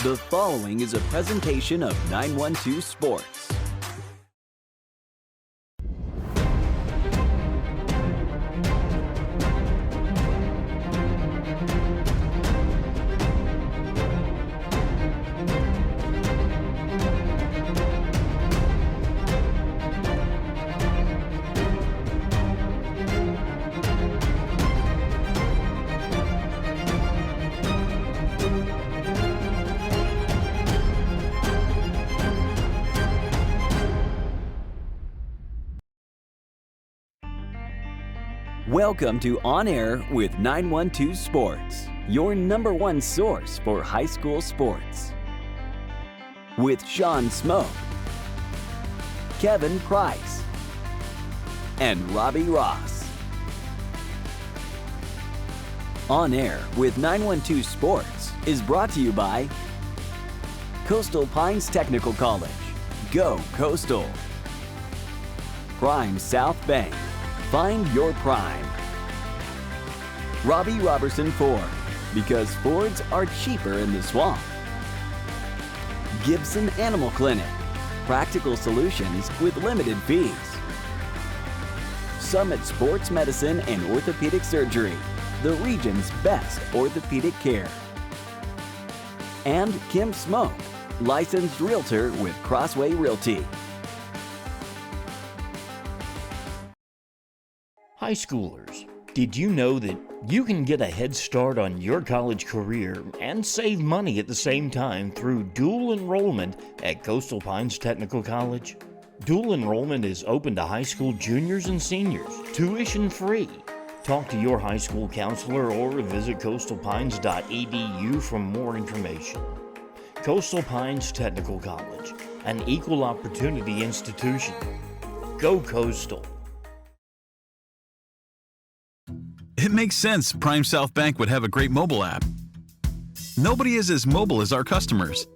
The following is a presentation of 912 Sports. Welcome to On Air with 912 Sports, your number one source for high school sports. With Sean Smoke, Kevin Price, and Robbie Ross. On Air with 912 Sports is brought to you by Coastal Pines Technical College. Go Coastal. Prime South Bank. Find your prime. Robbie Robertson Ford, because Fords are cheaper in the swamp. Gibson Animal Clinic, practical solutions with limited fees. Summit Sports Medicine and Orthopedic Surgery, the region's best orthopedic care. And Kim Smoke, licensed realtor with Crossway Realty. High schoolers, did you know that you can get a head start on your college career and save money at the same time through dual enrollment at Coastal Pines Technical College? Dual enrollment is open to high school juniors and seniors, tuition free. Talk to your high school counselor or visit coastalpines.edu for more information. Coastal Pines Technical College, an equal opportunity institution. Go Coastal. It makes sense Prime South Bank would have a great mobile app. Nobody is as mobile as our customers.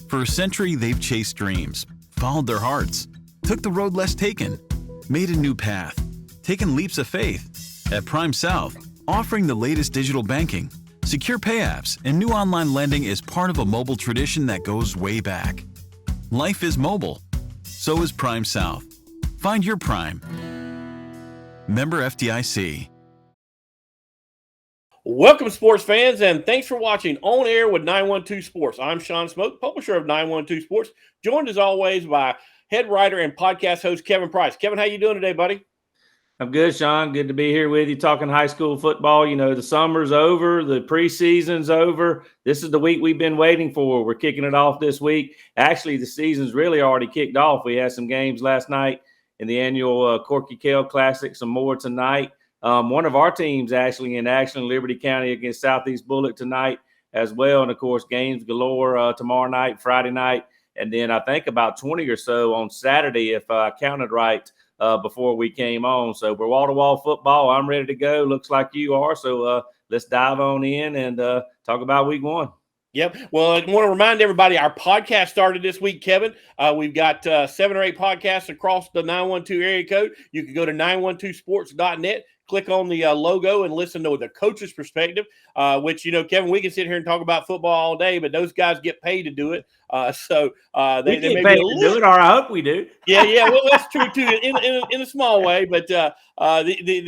For a century, they've chased dreams, followed their hearts, took the road less taken, made a new path, taken leaps of faith. At Prime South, offering the latest digital banking, secure pay apps, and new online lending is part of a mobile tradition that goes way back. Life is mobile. So is Prime South. Find your Prime. Member FDIC. Welcome, sports fans, and thanks for watching On Air with 912 Sports. I'm Sean Smoke, publisher of 912 Sports, joined as always by head writer and podcast host Kevin Price. Kevin, how you doing today, buddy? I'm good, Sean. Good to be here with you talking high school football. You know, the summer's over, the preseason's over. This is the week we've been waiting for. We're kicking it off this week. Actually, the season's really already kicked off. We had some games last night in the annual Corky Kell Classic, some more tonight. One of our teams actually in action in Liberty County against Southeast Bullock tonight as well. And, of course, games galore tomorrow night, Friday night, and then I think about 20 or so on Saturday if I counted right before we came on. So we're wall-to-wall football. I'm ready to go. Looks like you are. So let's dive on in and talk about week one. Yep. Well, I want to remind everybody our podcast started this week, Kevin. We've got 7 or 8 podcasts across the 912 area code. You can go to 912sports.net. Click on the logo and listen to the coach's perspective, which, you know, Kevin, we can sit here and talk about football all day, but those guys get paid to do it. They get may paid be to do it, or I hope we do. Yeah. Well, that's true, too, in a small way. But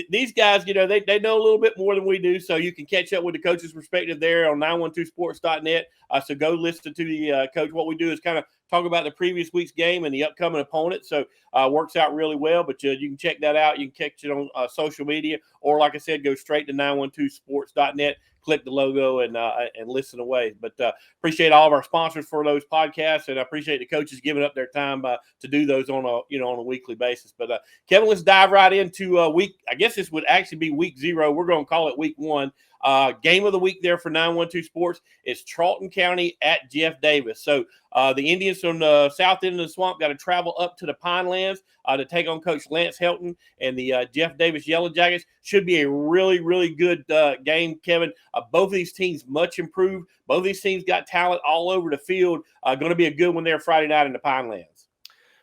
these guys, you know, they know a little bit more than we do. So you can catch up with the coach's perspective there on 912sports.net. So go listen to the coach. What we do is kind of talk about the previous week's game and the upcoming opponent. So works out really well. But you can check that out. You can catch it on social media. Or, like I said, go straight to 912sports.net. Click the logo and listen away. But appreciate all of our sponsors for those podcasts, and I appreciate the coaches giving up their time to do those on a weekly basis. But Kevin, let's dive right into week. I guess this would actually be week 0. We're going to call it week 1. Game of the week there for 912 Sports is Charlton County at Jeff Davis. So the Indians from the south end of the swamp got to travel up to the Pinelands to take on Coach Lance Helton and the Jeff Davis Yellow Jackets. Should be a really, really good game, Kevin. Both of these teams much improved. Both of these teams got talent all over the field. Going to be a good one there Friday night in the Pinelands.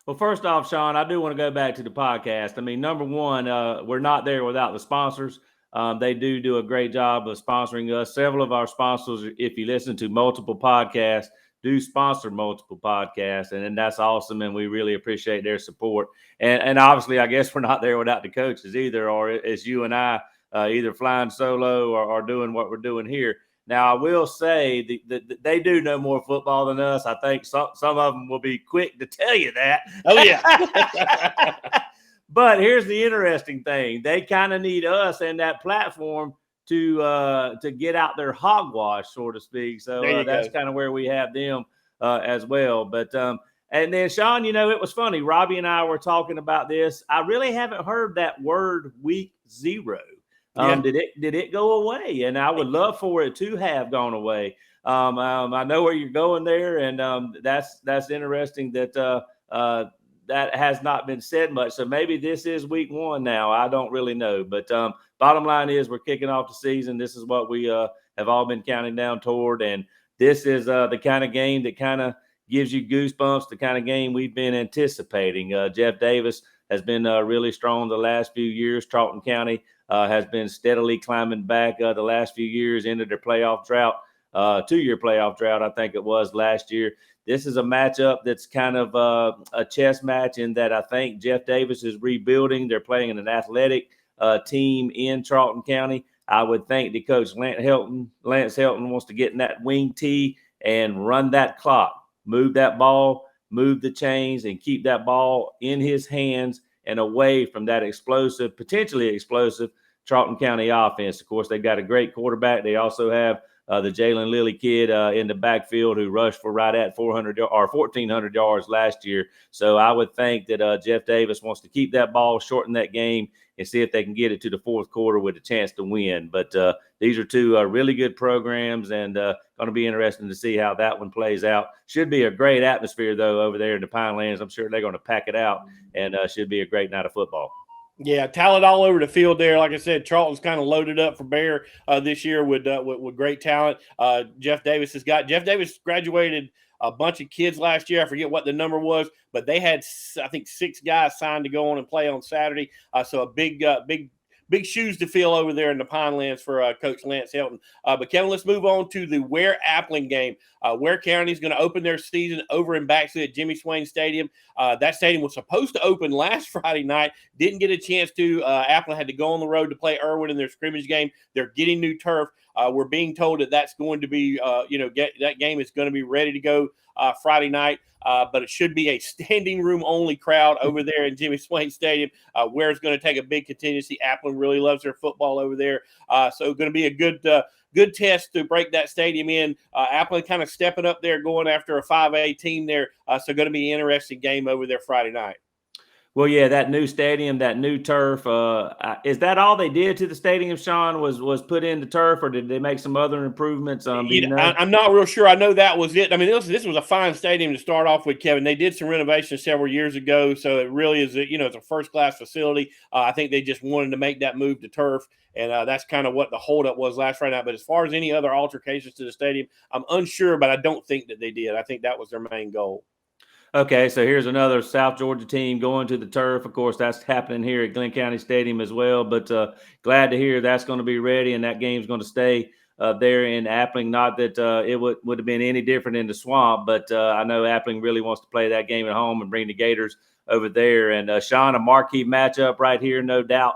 Well, first off, Sean, I do want to go back to the podcast. I mean, number one, we're not there without the sponsors. They do a great job of sponsoring us. Several of our sponsors, if you listen to multiple podcasts, do sponsor multiple podcasts, and that's awesome, and we really appreciate their support. And obviously, I guess we're not there without the coaches either, or it's you and I either flying solo or doing what we're doing here. Now, I will say that they do know more football than us. I think some of them will be quick to tell you that. Oh, yeah. But here's the interesting thing. They kind of need us and that platform to get out their hogwash, so to speak. So that's kind of where we have them as well. But and then, Sean, it was funny. Robbie and I were talking about this. I really haven't heard that word week 0. Did it go away? And I would love for it to have gone away. I know where you're going there, and that's interesting that that has not been said much. So maybe this is week 1 now. I don't really know. But bottom line is we're kicking off the season. This is what we have all been counting down toward, and this is the kind of game that kind of gives you goosebumps, the kind of game we've been anticipating. Jeff Davis has been really strong the last few years. Charlton County has been steadily climbing back the last few years into their playoff drought, 2-year playoff drought, I think it was last year. This is a matchup that's kind of a chess match in that I think Jeff Davis is rebuilding. They're playing an athletic team in Charlton County. I would think the coach Lance Helton wants to get in that wing tee and run that clock, move that ball, move the chains, and keep that ball in his hands and away from that potentially explosive Charlton County offense. Of course, they've got a great quarterback. They also have the Jalen Lilly kid in the backfield who rushed for right at 1,400 yards last year. So I would think that Jeff Davis wants to keep that ball, shorten that game, and see if they can get it to the fourth quarter with a chance to win. But these are two really good programs, and going to be interesting to see how that one plays out. Should be a great atmosphere, though, over there in the Pinelands. I'm sure they're going to pack it out, and should be a great night of football. Yeah, talent all over the field there. Like I said, Charlton's kind of loaded up for Bear this year with great talent. Jeff Davis graduated a bunch of kids last year. I forget what the number was, but they had, I think, 6 guys signed to go on and play on Saturday. So a big shoes to fill over there in the Pinelands for Coach Lance Helton. But, Kevin, let's move on to the Ware-Appling game. Ware County is going to open their season over in Baxley at Jimmy Swain Stadium. That stadium was supposed to open last Friday night. Didn't get a chance to. Appling had to go on the road to play Irwin in their scrimmage game. They're getting new turf. We're being told that that's going to be, that game is going to be ready to go Friday night. But it should be a standing room only crowd over there in Jimmy Swain Stadium. Where it's going to take a big contingency. Appling really loves their football over there. So going to be a good test to break that stadium in. Appling kind of stepping up there, going after a 5A team there. So going to be an interesting game over there Friday night. Well, yeah, that new stadium, that new turf, is that all they did to the stadium, Sean, was put in the turf, or did they make some other improvements? I'm not real sure. I know that was it. I mean, this was a fine stadium to start off with, Kevin. They did some renovations several years ago, so it really is, it's a first-class facility. I think they just wanted to make that move to turf, and that's kind of what the holdup was last Friday night. But as far as any other altercations to the stadium, I'm unsure, but I don't think that they did. I think that was their main goal. Okay, so here's another South Georgia team going to the turf. Of course, that's happening here at Glenn County Stadium as well. But glad to hear that's going to be ready and that game's going to stay there in Appling. Not that it would have been any different in the Swamp, but I know Appling really wants to play that game at home and bring the Gators over there. And Sean, a marquee matchup right here, no doubt.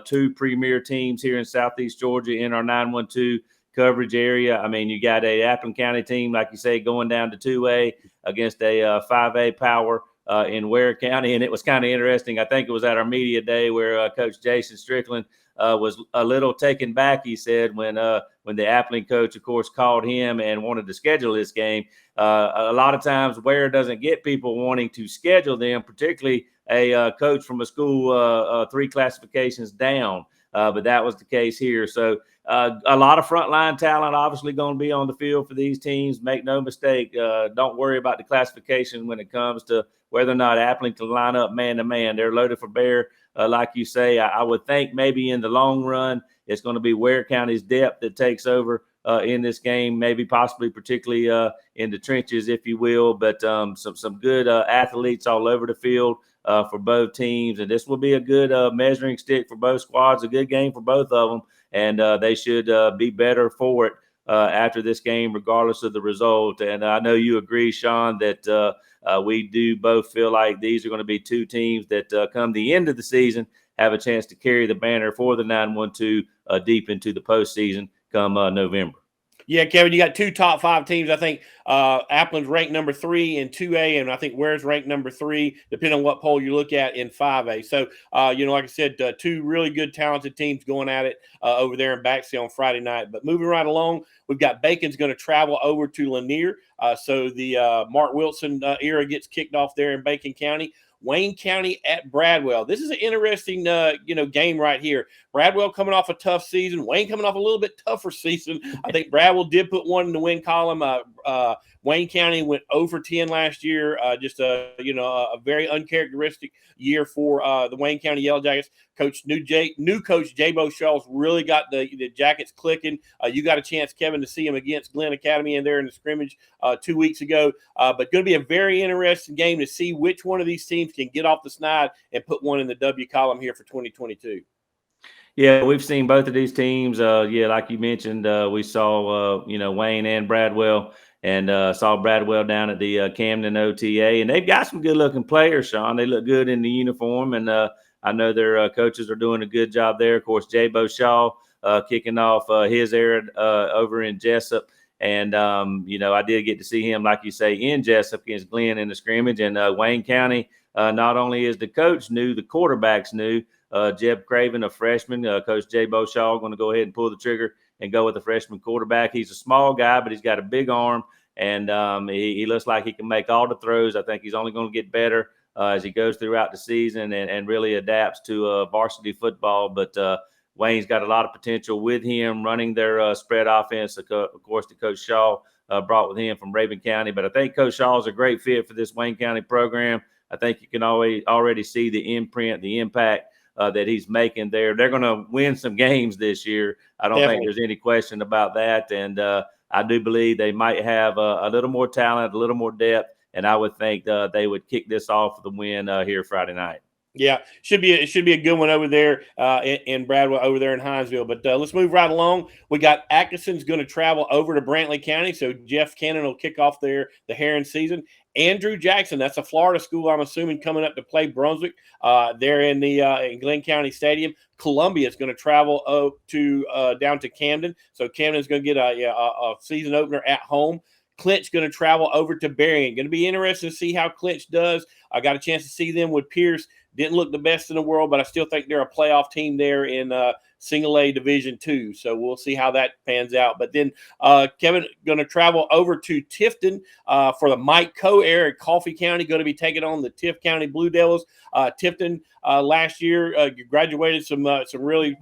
2 premier teams here in Southeast Georgia in our 912 coverage area. I mean, you got a Appling County team, like you say, going down to 2A against a 5A power in Ware County. And it was kind of interesting. I think it was at our media day where Coach Jason Strickland was a little taken back, he said, when the Appling coach, of course, called him and wanted to schedule this game. A lot of times Ware doesn't get people wanting to schedule them, particularly a coach from a school 3 classifications down. But that was the case here. So a lot of frontline talent obviously going to be on the field for these teams. Make no mistake. Don't worry about the classification when it comes to whether or not Appling can line up man-to-man. They're loaded for bear, like you say. I would think maybe in the long run it's going to be Ware County's depth that takes over in this game, maybe possibly particularly in the trenches, if you will. But some good athletes all over the field for both teams. And this will be a good measuring stick for both squads, a good game for both of them. And they should be better for it after this game, regardless of the result. And I know you agree, Sean, that we do both feel like these are going to be two teams that come the end of the season have a chance to carry the banner for the 912 deep into the postseason come November. Yeah, Kevin, you got two top 5 teams. I think Applin's ranked number 3 in 2A, and I think Ware's ranked number 3, depending on what poll you look at, in 5A. So, like I said, 2 really good, talented teams going at it over there in Baxley on Friday night. But moving right along, we've got Bacon's going to travel over to Lanier. So the Mark Wilson era gets kicked off there in Bacon County. Wayne County at Bradwell. This is an interesting, game right here. Bradwell coming off a tough season. Wayne coming off a little bit tougher season. I think Bradwell did put one in the win column. Wayne County went over 10 last year. Just a very uncharacteristic year for the Wayne County Yellow Jackets. New coach J-Bo Shaw's really got the Jackets clicking. You got a chance, Kevin, to see him against Glenn Academy in there in the scrimmage 2 weeks ago. But going to be a very interesting game to see which one of these teams can get off the snide and put one in the W column here for 2022. Yeah, we've seen both of these teams. Like you mentioned, we saw Wayne and Bradwell, and saw Bradwell down at the Camden OTA, and they've got some good-looking players, Sean. They look good in the uniform, and I know their coaches are doing a good job there. Of course, J-Bo Shaw kicking off his era over in Jessup. And, I did get to see him, like you say, in Jessup against Glenn in the scrimmage. And Wayne County, not only is the coach new, the quarterback's new. Jeb Craven, a freshman. Coach J-Bo Shaw going to go ahead and pull the trigger and go with the freshman quarterback. He's a small guy, but he's got a big arm. And he looks like he can make all the throws. I think he's only going to get better as he goes throughout the season and really adapts to varsity football. But Wayne's got a lot of potential with him running their spread offense. Of course, the Coach Shaw brought with him from Raven County. But I think Coach Shaw is a great fit for this Wayne County program. I think you can already see the imprint, the impact that he's making there. They're going to win some games this year. I don't think there's any question about that. And I do believe they might have a little more talent, a little more depth, and I would think they would kick this off with a win here Friday night. Yeah, it should be a good one over there in Bradwell, over there in Hinesville. But let's move right along. We got Atkinson's going to travel over to Brantley County, so Jeff Cannon will kick off the Heron season. Andrew Jackson, that's a Florida school, I'm assuming, coming up to play Brunswick there in in Glenn County Stadium. Columbia is going to travel down to Camden, so Camden's going to get a season opener at home. Clinch going to travel over to Berrien. Going to be interesting to see how Clinch does. I got a chance to see them with Pierce. Didn't look the best in the world, but I still think they're a playoff team there in Single A Division II. So we'll see how that pans out. But then Kevin going to travel over to Tifton for the Mike Coe era at Coffee County. Going to be taking on the Tift County Blue Devils. Tifton last year graduated some really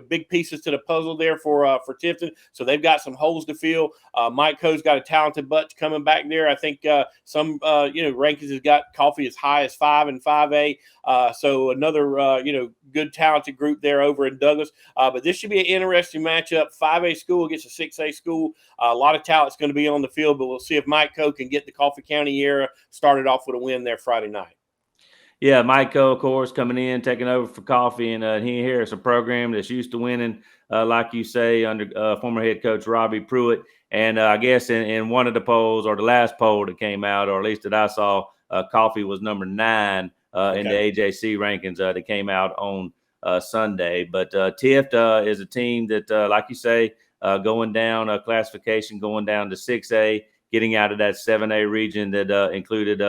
big pieces to the puzzle there for Tifton. So they've got some holes to fill. Mike Coe's got a talented bunch coming back there. I think some rankings has got Coffee as high as 5 in 5A. So another good talented group there over in Douglas. But this should be an interesting matchup. 5A school against a 6A school. A lot of talent's going to be on the field, but we'll see if Mike Coe can get the Coffee County era started off with a win there Friday night. Yeah, Mike Coe, of course, coming in, taking over for Coffee, and he here is a program that's used to winning, like you say, under former head coach Robbie Pruitt. And I guess in one of the polls, or the last poll that came out, or at least that I saw, Coffee was number 9 in the AJC rankings that came out on Sunday. But Tift is a team that, like you say, going down classification, going down to 6A, getting out of that 7A region that included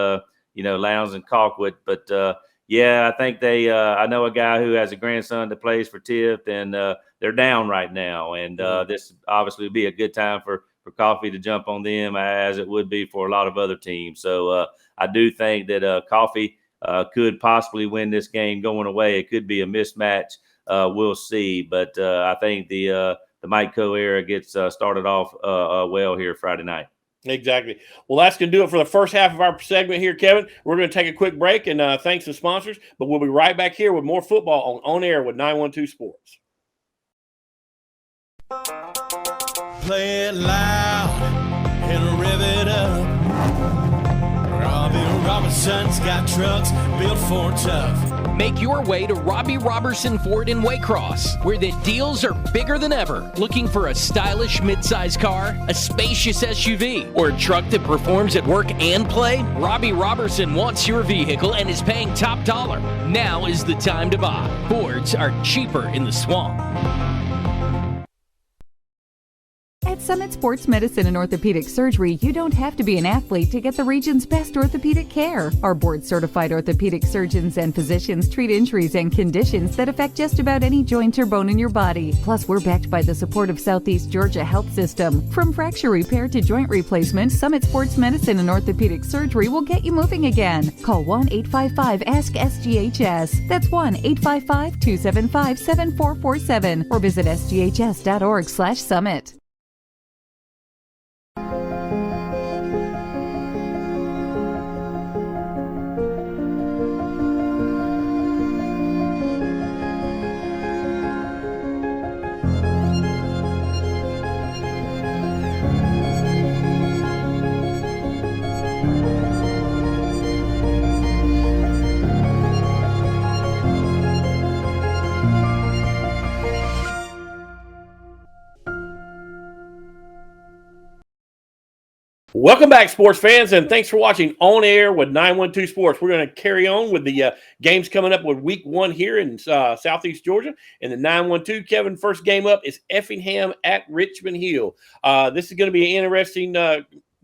Lowndes and Colquitt. But I think I know a guy who has a grandson that plays for Tift, and they're down right now. And this obviously would be a good time for Coffee to jump on them, as it would be for a lot of other teams. So I do think that Coffee could possibly win this game going away. It could be a mismatch. We'll see. But I think the Mike Coe era gets started off well here Friday night. Exactly. Well, that's going to do it for the first half of our segment here, Kevin. We're going to take a quick break and thanks to sponsors, but we'll be right back here with more football on Air with 912 Sports. Play it loud and rev it up. Robbie Robinson's got trucks built for tough. Make your way to Robbie Robertson Ford in Waycross, where the deals are bigger than ever. Looking for a stylish midsize car, a spacious SUV, or a truck that performs at work and play? Robbie Robertson wants your vehicle and is paying top dollar. Now is the time to buy. Fords are cheaper in the swamp. At Summit Sports Medicine and Orthopedic Surgery, you don't have to be an athlete to get the region's best orthopedic care. Our board-certified orthopedic surgeons and physicians treat injuries and conditions that affect just about any joint or bone in your body. Plus, we're backed by the support of Southeast Georgia Health System. From fracture repair to joint replacement, Summit Sports Medicine and Orthopedic Surgery will get you moving again. Call 1-855-ASK-SGHS. That's 1-855-275-7447 or visit sghs.org/summit. Welcome back, sports fans, and thanks for watching On Air with 912 Sports. We're going to carry on with the games coming up with Week 1 here in Southeast Georgia. And the 912, Kevin, first game up is Effingham at Richmond Hill. This is going to be an interesting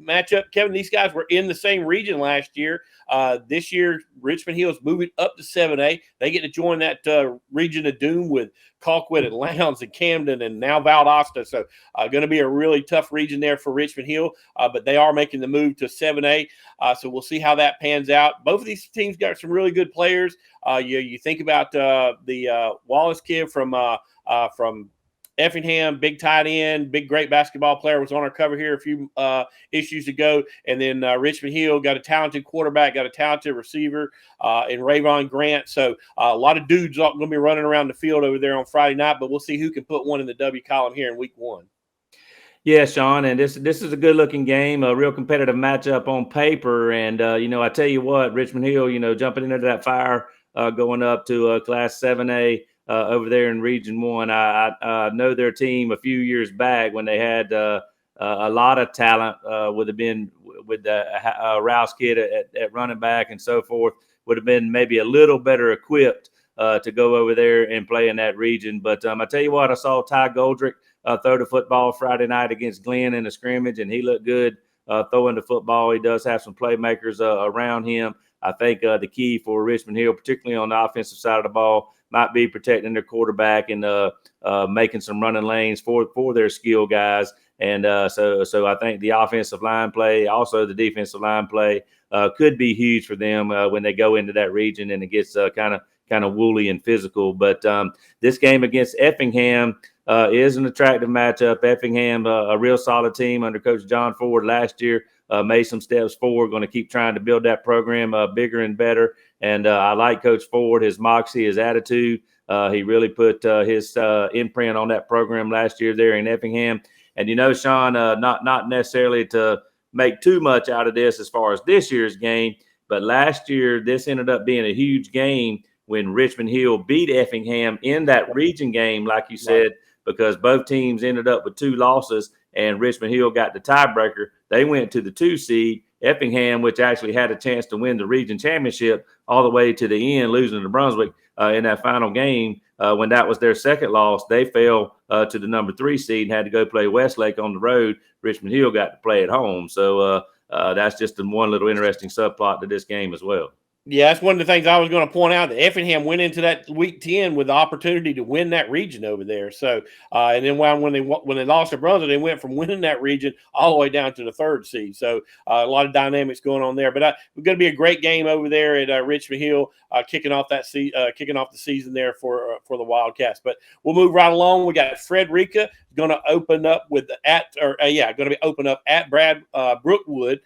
matchup. Kevin, these guys were in the same region last year. This year, Richmond Hill is moving up to 7A. They get to join that region of doom with Colquitt and Lowndes and Camden and now Valdosta. So going to be a really tough region there for Richmond Hill, but they are making the move to 7A. So we'll see how that pans out. Both of these teams got some really good players. You think about the Wallace kid from Effingham, big tight end, big great basketball player, was on our cover here a few issues ago. And then Richmond Hill got a talented quarterback, got a talented receiver in Rayvon Grant. So a lot of dudes are going to be running around the field over there on Friday night, but we'll see who can put one in the W column here in Week 1. Yeah, Sean, and this is a good-looking game, a real competitive matchup on paper. And, I tell you what, Richmond Hill, jumping into that fire, going up to Class 7A, over there in Region 1. I know their team a few years back when they had a lot of talent, would have been with the Rouse kid at running back and so forth, would have been maybe a little better equipped to go over there and play in that region. But I tell you what, I saw Ty Goldrick throw the football Friday night against Glenn in a scrimmage, and he looked good throwing the football. He does have some playmakers around him. I think the key for Richmond Hill, particularly on the offensive side of the ball, might be protecting their quarterback and making some running lanes for their skill guys. And so I think the offensive line play, also the defensive line play, could be huge for them when they go into that region and it gets kind of woolly and physical. But this game against Effingham is an attractive matchup. Effingham, a real solid team under Coach John Ford last year, made some steps forward, going to keep trying to build that program bigger and better. And I like Coach Ford, his moxie, his attitude. He really put his imprint on that program last year there in Effingham. And, Sean, not necessarily to make too much out of this as far as this year's game, but last year this ended up being a huge game when Richmond Hill beat Effingham in that region game, like you said, because both teams ended up with 2 losses and Richmond Hill got the tiebreaker. They went to the 2 seed. Effingham, which actually had a chance to win the region championship all the way to the end, losing to Brunswick in that final game. When that was their second loss, they fell to the number 3 seed and had to go play Westlake on the road. Richmond Hill got to play at home. So that's just one little interesting subplot to this game as well. Yeah, that's one of the things I was going to point out, that Effingham went into that Week 10 with the opportunity to win that region over there. So, and then when they lost to Brunswick, they went from winning that region all the way down to the 3rd seed. So, a lot of dynamics going on there. But we're going to be a great game over there at Richmond Hill, kicking off the season there for the Wildcats. But we'll move right along. We got Frederica going to open up at Brad Brookwood.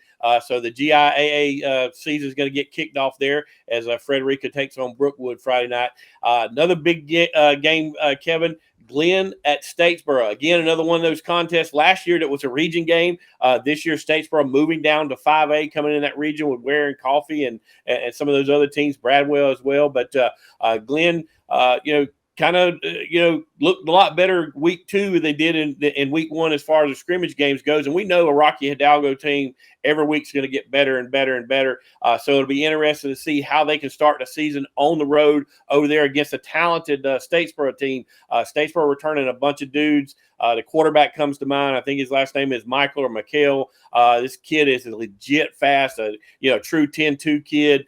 So the GIAA season is going to get kicked off there as Frederica takes on Brookwood Friday night. Another big game, Kevin. Glenn at Statesboro. Again, another one of those contests last year that was a region game. This year, Statesboro moving down to 5A, coming in that region with Ware and Coffee and some of those other teams, Bradwell as well. But Glenn, kind of, looked a lot better week 2 than they did in week 1 as far as the scrimmage games goes. And we know a Rocky Hidalgo team every week's going to get better and better and better. So it'll be interesting to see how they can start the season on the road over there against a talented Statesboro team. Statesboro returning a bunch of dudes. The quarterback comes to mind. I think his last name is Michael or Mikhail. This kid is legit fast, true 10-2 kid.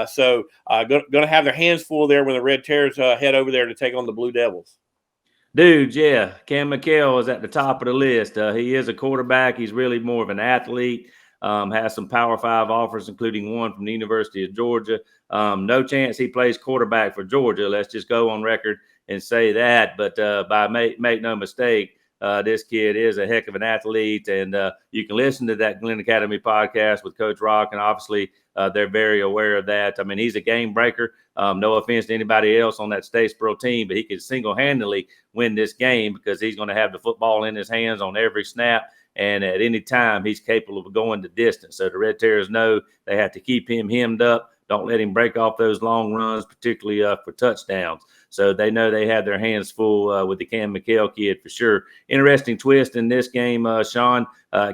So going to have their hands full there when the Red Terrors head over there to take on the Blue Devils. Dudes, yeah. Cam McHale is at the top of the list. He is a quarterback. He's really more of an athlete. Has some Power 5 offers, including one from the University of Georgia. No chance he plays quarterback for Georgia. Let's just go on record and say that. But make no mistake, this kid is a heck of an athlete. And you can listen to that Glenn Academy podcast with Coach Rock. And obviously, they're very aware of that. I mean, he's a game breaker. No offense to anybody else on that Statesboro team, but he could single-handedly win this game because he's going to have the football in his hands on every snap. And at any time, he's capable of going the distance. So the Red Terrors know they have to keep him hemmed up. Don't let him break off those long runs, particularly for touchdowns. So they know they have their hands full with the Cam McHale kid for sure. Interesting twist in this game, Sean.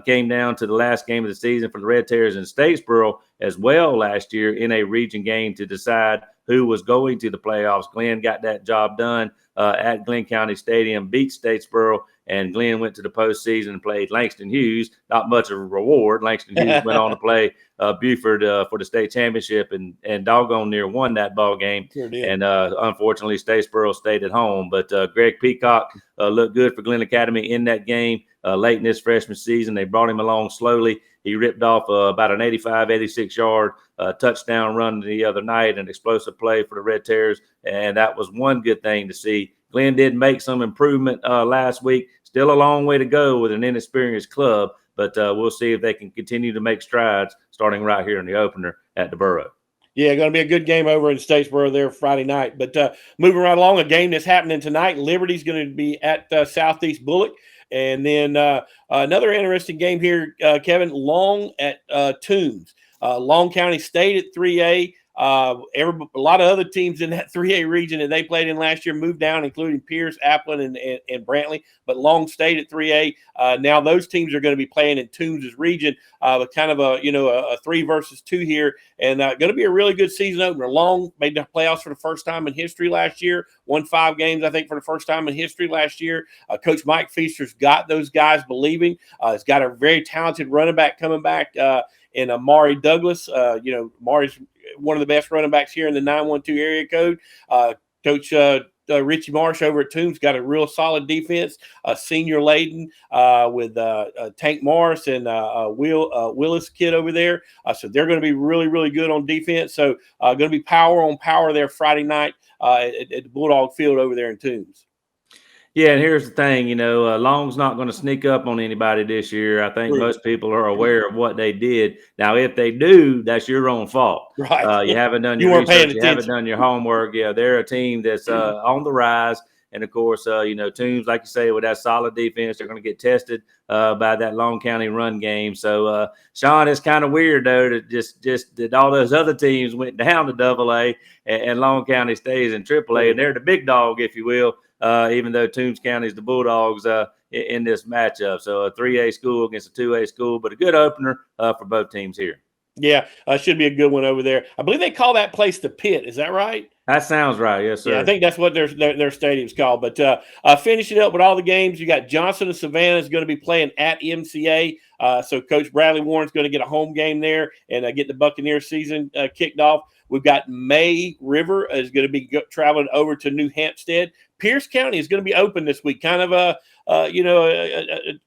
Came down to the last game of the season for the Red Terrors in Statesboro as well last year in a region game to decide who was going to the playoffs. Glenn got that job done at Glenn County Stadium, beat Statesboro, and Glenn went to the postseason and played Langston Hughes. Not much of a reward. Langston Hughes went on to play Buford for the state championship and doggone near won that ball game. Sure did. And unfortunately, Statesboro stayed at home. But Greg Peacock looked good for Glenn Academy in that game late in his freshman season. They brought him along slowly. He ripped off about an 85, 86-yard touchdown run the other night, an explosive play for the Red Terrors, and that was one good thing to see. Glenn did make some improvement last week. Still a long way to go with an inexperienced club, but we'll see if they can continue to make strides starting right here in the opener at the Borough. Yeah, going to be a good game over in Statesboro there Friday night. But moving right along, a game that's happening tonight. Liberty's going to be at Southeast Bullock. And then another interesting game here, Kevin, Long at Toombs. Long County State at 3A. A lot of other teams in that 3A region that they played in last year moved down, including Pierce, Applin, and Brantley. But Long State at 3A. Now those teams are going to be playing in Toombs' region with kind of a 3 versus 2 here, and going to be a really good season opener. Long made the playoffs for the first time in history last year. Won 5 games, I think, for the first time in history last year. Coach Mike Feaster's got those guys believing. He's got a very talented running back coming back in Amari Douglas. Amari's one of the best running backs here in the 912 area code. Coach Richie Marsh over at Toombs got a real solid defense. Senior Layden with Tank Morris and Willis kid over there. So they're going to be really, really good on defense. So going to be power on power there Friday night at the Bulldog Field over there in Toombs. Yeah, and here's the thing, Long's not going to sneak up on anybody this year. I think most people are aware of what they did. Now, if they do, that's your own fault. Right. You haven't done your research. You haven't done your homework. Yeah, they're a team that's on the rise. And, of course, Toombs, like you say, with that solid defense, they're going to get tested by that Long County run game. So, Sean, it's kind of weird, though, that just that all those other teams went down to AA and Long County stays in AAA. And they're the big dog, if you will. Even though Toombs County is the Bulldogs in this matchup. So a 3A school against a 2A school, but a good opener for both teams here. Yeah, should be a good one over there. I believe they call that place the Pit. Is that right? That sounds right. Yes, sir. Yeah, I think that's what their stadium's called. But finishing up with all the games, you got Johnson and Savannah is going to be playing at MCA. So Coach Bradley Warren's going to get a home game there and get the Buccaneer season kicked off. We've got May River is going to be traveling over to New Hampstead. Pierce County is going to be open this week. Kind of a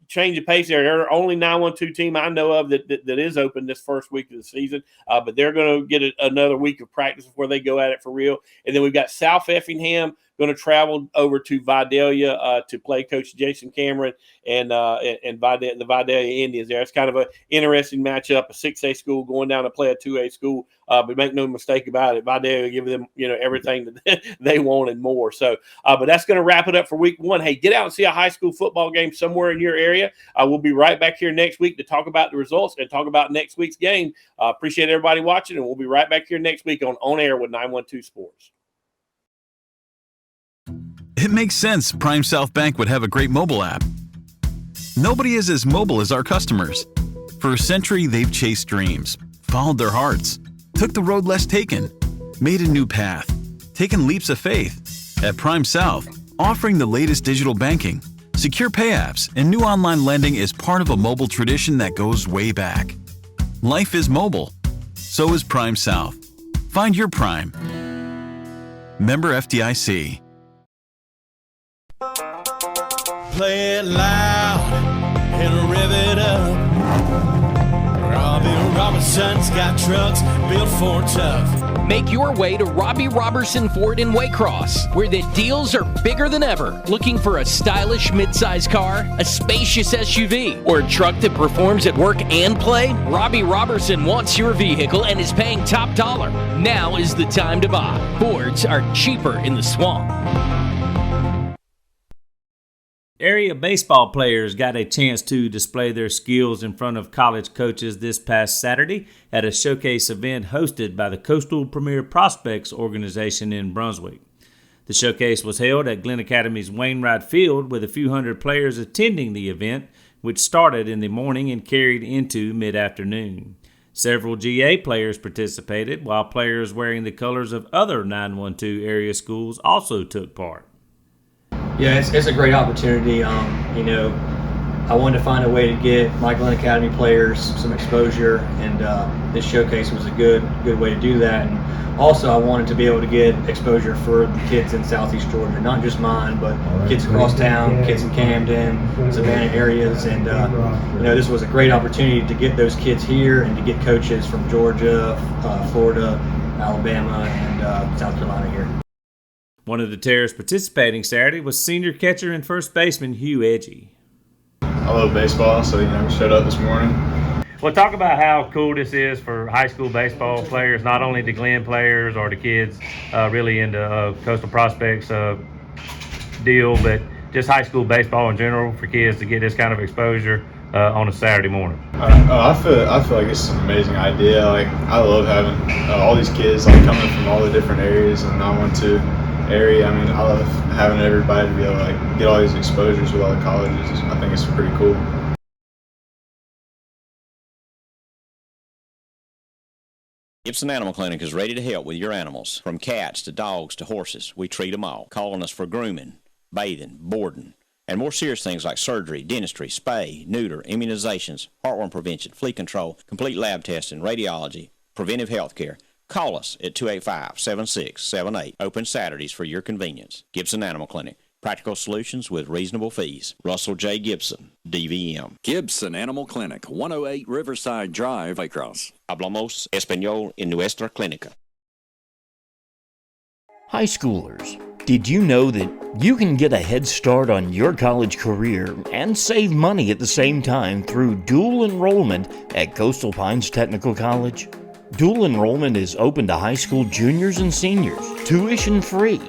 change of pace there. They're the only 912 team I know of that is open this first week of the season, but they're going to get another week of practice before they go at it for real. And then we've got South Effingham going to travel over to Vidalia to play Coach Jason Cameron and the Vidalia Indians there. It's kind of an interesting matchup, a 6A school going down to play a 2A school. But make no mistake about it, Vidalia give them, everything that they want and more. So, but that's going to wrap it up for week one. Hey, get out and see a high school football game somewhere in your area. We'll be right back here next week to talk about the results and talk about next week's game. Appreciate everybody watching, and we'll be right back here next week on Air with 912 Sports. It makes sense Prime South Bank would have a great mobile app. Nobody is as mobile as our customers. For a century, they've chased dreams, followed their hearts, took the road less taken, made a new path, taken leaps of faith. At Prime South, offering the latest digital banking, secure pay apps, and new online lending is part of a mobile tradition that goes way back. Life is mobile. So is Prime South. Find your Prime. Member FDIC. Play it loud and rev it up. Robbie Robinson's got trucks built for tough. Make your way to Robbie Robertson Ford in Waycross, where the deals are bigger than ever. Looking for a stylish midsize car, a spacious SUV, or a truck that performs at work and play? Robbie Robertson wants your vehicle and is paying top dollar. Now is the time to buy. Fords are cheaper in the swamp. Area baseball players got a chance to display their skills in front of college coaches this past Saturday at a showcase event hosted by the Coastal Premier Prospects organization in Brunswick. The showcase was held at Glen Academy's Wainwright Field with a few hundred players attending the event, which started in the morning and carried into mid-afternoon. Several GA players participated, while players wearing the colors of other 912 area schools also took part. Yeah, it's a great opportunity. I wanted to find a way to get my Glen Academy players some exposure, and this showcase was a good way to do that. And also, I wanted to be able to get exposure for the kids in Southeast Georgia, not just mine, but kids across town, kids in Camden, Savannah areas, and this was a great opportunity to get those kids here and to get coaches from Georgia, Florida, Alabama, and South Carolina here. One of the Terrors participating Saturday was senior catcher and first baseman Hugh Edgy. I love baseball, so we showed up this morning. Well, talk about how cool this is for high school baseball players, not only the Glen players or the kids really into Coastal Prospects deal, but just high school baseball in general for kids to get this kind of exposure on a Saturday morning. I feel like it's an amazing idea. I love having all these kids coming from all the different areas and 912 area. I love having everybody to be able to get all these exposures with all the colleges. I think it's pretty cool. Gibson Animal Clinic is ready to help with your animals. From cats to dogs to horses, we treat them all. Call on us for grooming, bathing, boarding, and more serious things like surgery, dentistry, spay, neuter, immunizations, heartworm prevention, flea control, complete lab testing, radiology, preventive health care. Call us at 285-7678. Open Saturdays for your convenience. Gibson Animal Clinic. Practical solutions with reasonable fees. Russell J. Gibson, DVM. Gibson Animal Clinic, 108 Riverside Drive, Waycross. Hablamos español en nuestra clínica. High schoolers, did you know that you can get a head start on your college career and save money at the same time through dual enrollment at Coastal Pines Technical College? Dual enrollment is open to high school juniors and seniors, tuition free.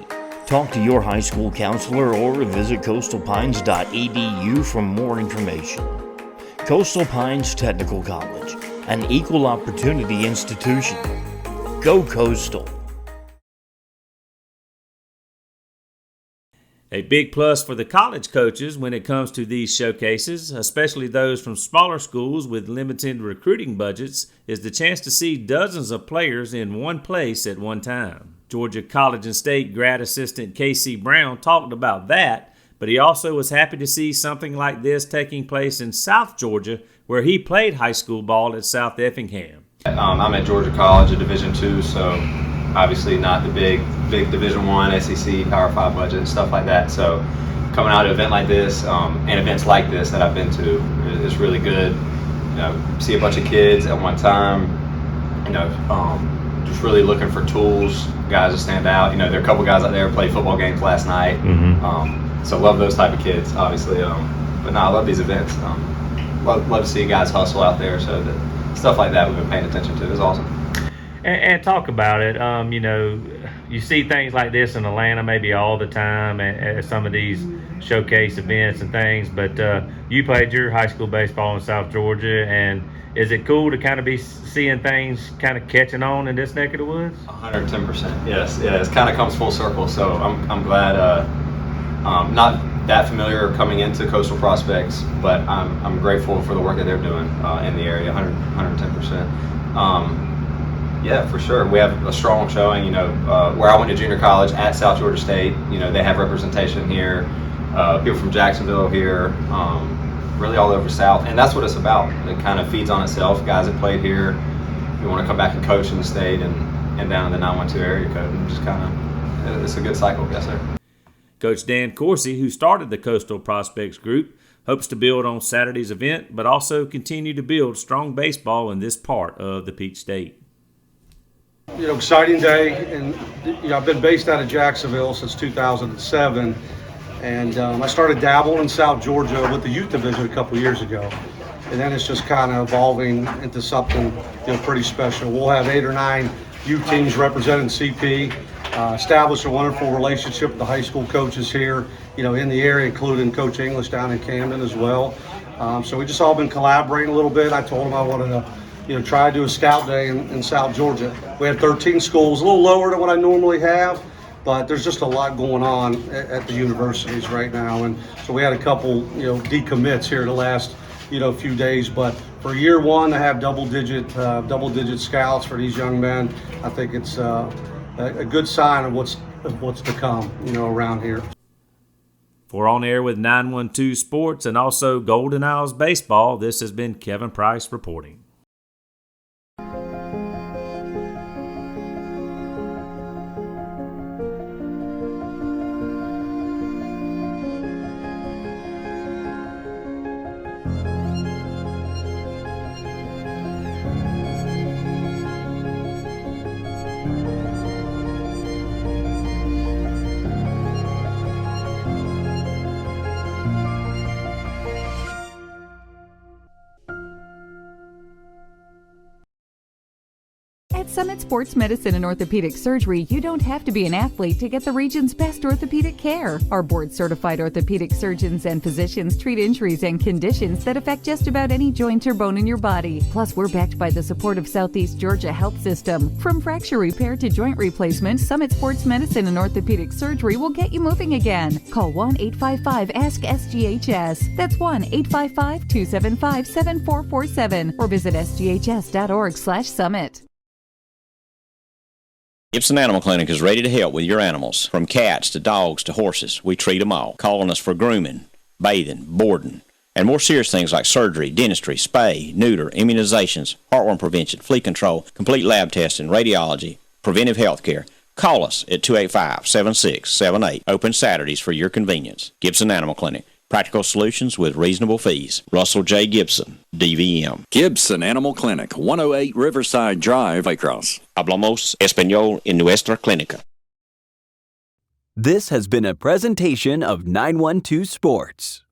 Talk to your high school counselor or visit coastalpines.edu for more information. Coastal Pines Technical College, an equal opportunity institution. Go Coastal. A big plus for the college coaches when it comes to these showcases, especially those from smaller schools with limited recruiting budgets, is the chance to see dozens of players in one place at one time. Georgia College and State grad assistant Casey Brown talked about that, but he also was happy to see something like this taking place in South Georgia, where he played high school ball at South Effingham. I'm at Georgia College, a Division II, so obviously not the big Division I, SEC, Power 5 budget, stuff like that. So coming out to an event like this and events like this that I've been to is really good. See a bunch of kids at one time, just really looking for tools, guys to stand out. There are a couple guys out there who played football games last night. So love those type of kids, obviously. But no, I love these events. Love to see guys hustle out there. So that stuff like that we've been paying attention to is awesome. And talk about it. You see things like this in Atlanta maybe all the time at some of these showcase events and things. But you played your high school baseball in South Georgia, and is it cool to kind of be seeing things kind of catching on in this neck of the woods? 110%. Yes. Yeah, it kind of comes full circle. So I'm glad. Not that familiar coming into Coastal Prospects, but I'm grateful for the work that they're doing in the area. 110%. Yeah, for sure. We have a strong showing. Where I went to junior college at South Georgia State, they have representation here. People from Jacksonville here, really all over South, and that's what it's about. It kind of feeds on itself. Guys that played here, you want to come back and coach in the state and down in the 912 area code, and just kind of, it's a good cycle, yes sir. Coach Dan Coursey, who started the Coastal Prospects group, hopes to build on Saturday's event, but also continue to build strong baseball in this part of the Peach State. Exciting day, and I've been based out of Jacksonville since 2007, and I started dabbling in South Georgia with the youth division a couple years ago, and then it's just kind of evolving into something pretty special. We'll have 8 or 9 youth teams representing CP, establish a wonderful relationship with the high school coaches here, in the area, including Coach English down in Camden as well. So we just all been collaborating a little bit. I told him I wanted to try to do a scout day in South Georgia. We had 13 schools, a little lower than what I normally have, but there's just a lot going on at the universities right now. And so we had a couple, decommits here the last, few days. But for year one to have double digit scouts for these young men, I think it's a good sign of what's to come, around here. For On Air with 912 Sports and also Golden Isles Baseball, this has been Kevin Price reporting. At Summit Sports Medicine and Orthopedic Surgery, you don't have to be an athlete to get the region's best orthopedic care. Our board-certified orthopedic surgeons and physicians treat injuries and conditions that affect just about any joint or bone in your body. Plus, we're backed by the support of Southeast Georgia Health System. From fracture repair to joint replacement, Summit Sports Medicine and Orthopedic Surgery will get you moving again. Call 1-855-ASK-SGHS. That's 1-855-275-7447 or visit sghs.org/summit. Gibson Animal Clinic is ready to help with your animals. From cats to dogs to horses, we treat them all. Calling us for grooming, bathing, boarding, and more serious things like surgery, dentistry, spay, neuter, immunizations, heartworm prevention, flea control, complete lab testing, radiology, preventive health care. Call us at 285-7678. Open Saturdays for your convenience. Gibson Animal Clinic. Practical solutions with reasonable fees. Russell J. Gibson, DVM. Gibson Animal Clinic, 108 Riverside Drive, Waycross. Hablamos español en nuestra clínica. This has been a presentation of 912 Sports.